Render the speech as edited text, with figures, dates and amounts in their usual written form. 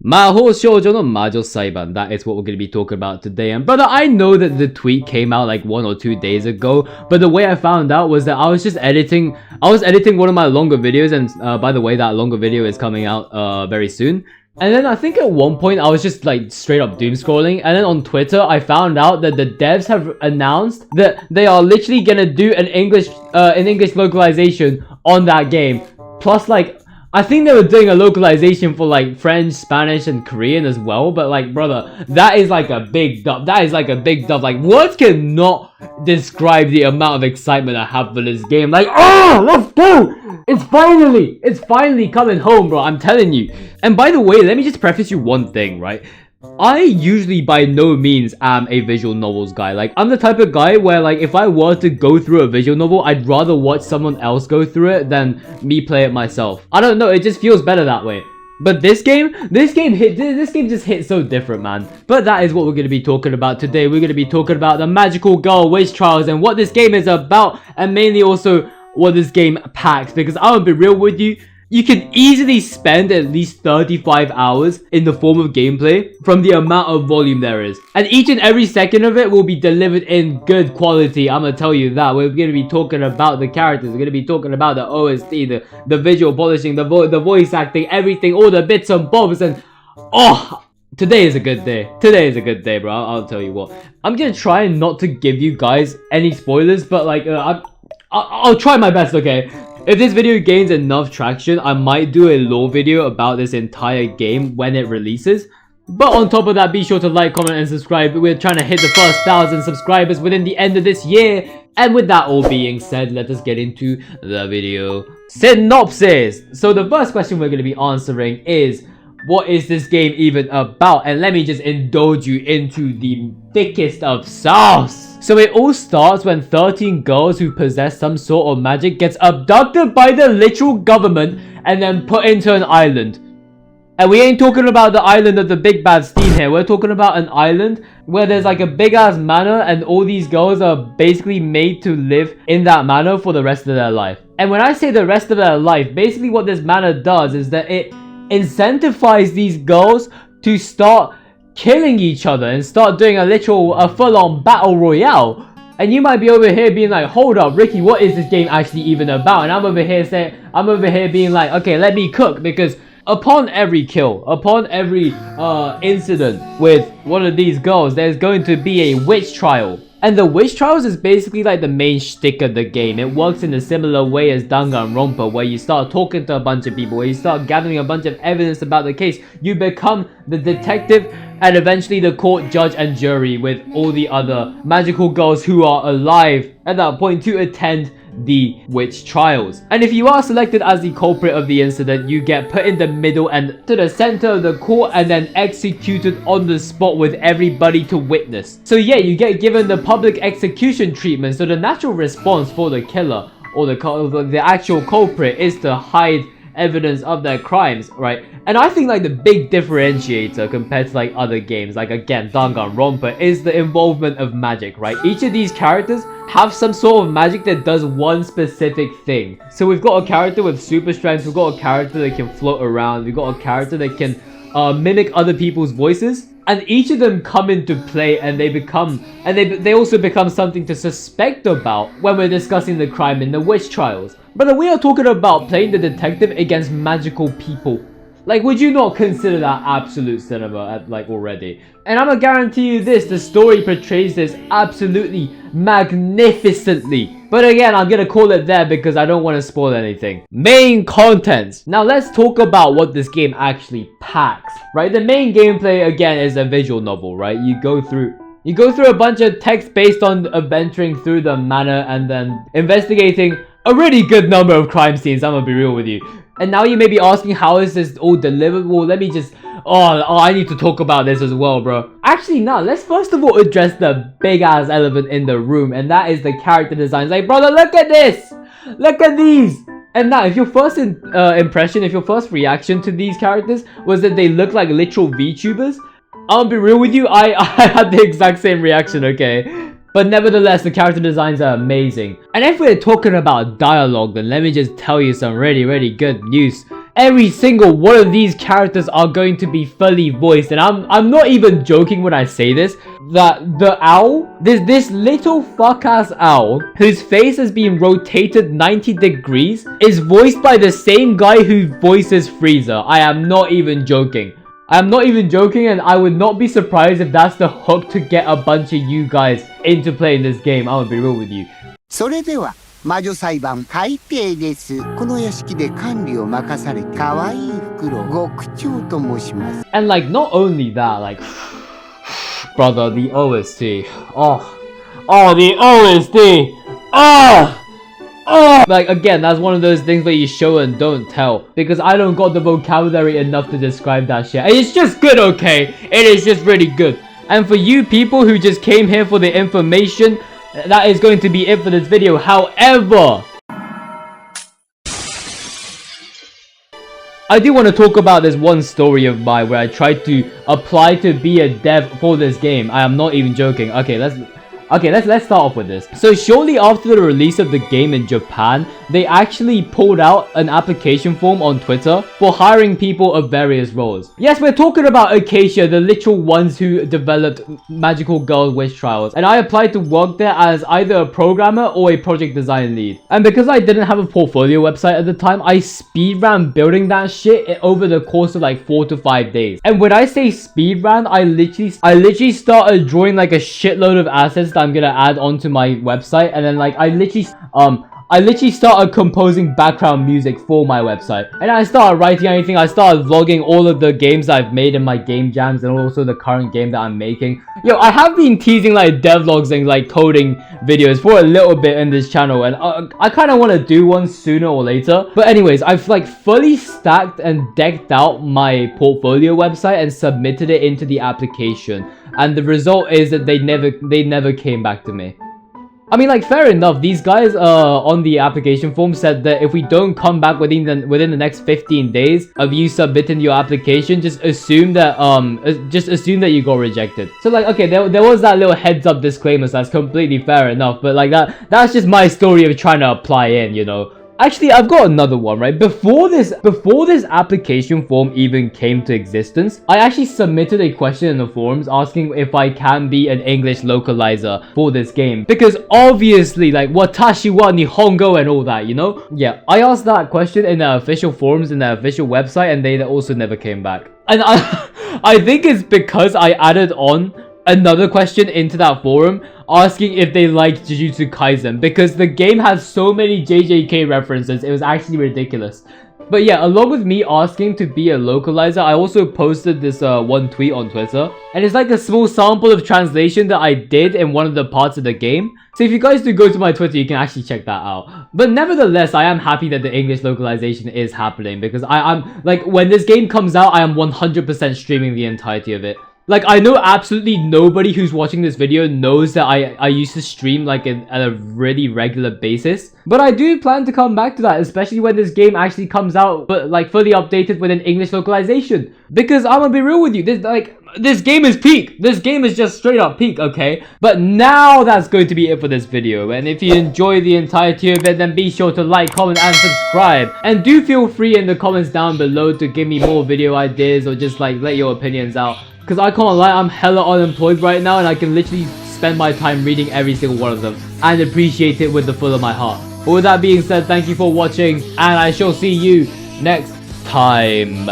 Maho Shoujo no Majo Saiban. That is what we're going to be talking about today. And brother, I know that the tweet came out like 1 or 2 days ago, but the way I found out was that I was editing one of my longer videos, and by the way, that longer video is coming out very soon. And then I think at one point I was just like straight up doom scrolling, and then on Twitter I found out that the devs have announced that they are literally gonna do an English localization on that game. Plus, like, I think they were doing a localization for like French, Spanish, and Korean as well. But like, brother, that is like a big dub. That is like a big dub. Like, words cannot describe the amount of excitement I have for this game. Like, oh, let's go! It's finally coming home, bro. I'm telling you. And by the way, let me just preface you one thing, right? I usually by no means am a visual novels guy. Like, I'm the type of guy where, like, if I were to go through a visual novel, I'd rather watch someone else go through it than me play it myself. I don't know, it just feels better that way. But this game just hit so different, man. But that is what we're going to be talking about today. We're going to be talking about the Magical Girl Witch Trials and what this game is about, and mainly also what this game packs. Because I will be real with you, you can easily spend at least 35 hours in the form of gameplay from the amount of volume there is. And each and every second of it will be delivered in good quality. I'm gonna tell you that. We're gonna be talking about the characters. We're gonna be talking about the OST, the visual polishing, the voice acting, everything, all the bits and bobs. And oh, today is a good day. Today is a good day, bro. I'll tell you what. I'm gonna try not to give you guys any spoilers, but like, I'll try my best, okay? If this video gains enough traction, I might do a lore video about this entire game when it releases. But on top of that, be sure to like, comment, and subscribe. We're trying to hit the first 1,000 subscribers within the end of this year. And with that all being said, let us get into the video. Synopsis! So the first question we're going to be answering is, what is this game even about? And let me just indulge you into the thickest of sauce. So it all starts when 13 girls who possess some sort of magic gets abducted by the literal government and then put into an island. And we ain't talking about the island of the big bad Steam here. We're talking about an island where there's like a big ass manor, and all these girls are basically made to live in that manor for the rest of their life. And when I say the rest of their life, basically what this manor does is that it incentivizes these girls to start killing each other and start doing a full-on battle royale. And you might be over here being like, hold up, Ricky, what is this game actually even about? And I'm over here being like, okay, let me cook, because upon every kill, upon every incident with one of these girls, there's going to be a witch trial. And the witch trials is basically like the main shtick of the game. It works in a similar way as Danganronpa, where you start talking to a bunch of people, where you start gathering a bunch of evidence about the case. You become the detective and eventually the court, judge, and jury with all the other magical girls who are alive at that point to attend the witch trials. And if you are selected as the culprit of the incident, you get put in the middle and to the center of the court and then executed on the spot with everybody to witness. So yeah, you get given the public execution treatment. So the natural response for the killer or the actual culprit is to hide evidence of their crimes, right? And I think like the big differentiator compared to like other games, like again Danganronpa, is the involvement of magic, right? Each of these characters have some sort of magic that does one specific thing. So we've got a character with super strength, we've got a character that can float around, we've got a character that can mimic other people's voices. And each of them come into play, and they also become something to suspect about when we're discussing the crime in the witch trials. But we are talking about playing the detective against magical people. Like, would you not consider that absolute cinema already? And I'm gonna guarantee you this, the story portrays this absolutely magnificently. But again, I'm gonna call it there because I don't want to spoil anything. Main contents. Now let's talk about what this game actually packs, right? The main gameplay again is a visual novel, right? You go through a bunch of text based on adventuring through the manor and then investigating a really good number of crime scenes. I'm gonna be real with you. And now you may be asking, how is this all delivered? Well, let me just... Oh, I need to talk about this as well, bro. Actually, no, let's first of all address the big-ass elephant in the room, and that is the character designs. Like, brother, look at this! Look at these! And now, if your first impression, if your first reaction to these characters was that they look like literal VTubers, I'll be real with you, I had the exact same reaction, okay? But nevertheless, the character designs are amazing. And if we're talking about dialogue, then let me just tell you some really, really good news. every single one of these characters are going to be fully voiced. And I'm not even joking when I say this, that the owl, this little fuck ass owl whose face has been rotated 90 degrees is voiced by the same guy who voices Frieza. I am not even joking. I'm not even joking, and I would not be surprised if that's the hook to get a bunch of you guys into playing this game. I'm gonna be real with you. それでは魔女裁判開廷です。この屋敷で管理を任されて可愛い袋極長と申します。And like not only that, like brother, the OST. Oh, the OST. Like again, that's one of those things where you show and don't tell, because I don't got the vocabulary enough to describe that shit. And it's just good, okay? It is just really good. And for you people who just came here for the information, that is going to be it for this video. However, I do want to talk about this one story of mine where I tried to apply to be a dev for this game. I am not even joking. Okay, let's start off with this. So shortly after the release of the game in Japan, they actually pulled out an application form on Twitter for hiring people of various roles. Yes, we're talking about Acacia, the literal ones who developed Magical Girl Wish Trials, and I applied to work there as either a programmer or a project design lead. And because I didn't have a portfolio website at the time, I speedran building that shit over the course of like 4 to 5 days. And when I say speedran, I literally started drawing like a shitload of assets that I'm gonna add onto my website, and then like I literally started composing background music for my website, and I started writing anything. I started vlogging all of the games I've made in my game jams, and also the current game that I'm making. Yo, I have been teasing like devlogs and like coding videos for a little bit in this channel, and I kind of want to do one sooner or later. But anyways, I've like fully stacked and decked out my portfolio website and submitted it into the application, and the result is that they never came back to me. I mean, like, fair enough. These guys on the application form said that if we don't come back within the next 15 days of you submitting your application, just assume that you got rejected. So like, okay, there was that little heads up disclaimer, so that's completely fair enough. But like that's just my story of trying to apply in, you know. Actually, I've got another one, right? Before this application form even came to existence, I actually submitted a question in the forums asking if I can be an English localizer for this game. Because obviously, like, watashi wa nihongo and all that, you know? Yeah, I asked that question in the official forums, in the official website, and they also never came back. And I think it's because I added on another question into that forum asking if they liked Jujutsu Kaisen, because the game has so many JJK references, it was actually ridiculous. But yeah, along with me asking to be a localizer, I also posted this one tweet on Twitter, and it's like a small sample of translation that I did in one of the parts of the game. So if you guys do go to my Twitter, you can actually check that out. But nevertheless, I am happy that the English localization is happening, because I'm like, when this game comes out, I am 100% streaming the entirety of it. Like, I know absolutely nobody who's watching this video knows that I used to stream like at a really regular basis. But I do plan to come back to that, especially when this game actually comes out, but like fully updated with an English localization. Because I'm gonna be real with you, this game is peak. This game is just straight up peak, okay? But now that's going to be it for this video. And if you enjoy the entirety of it, then be sure to like, comment, and subscribe. And do feel free in the comments down below to give me more video ideas or just like let your opinions out. Because I can't lie, I'm hella unemployed right now, and I can literally spend my time reading every single one of them and appreciate it with the full of my heart. But with that being said, thank you for watching, and I shall see you next time.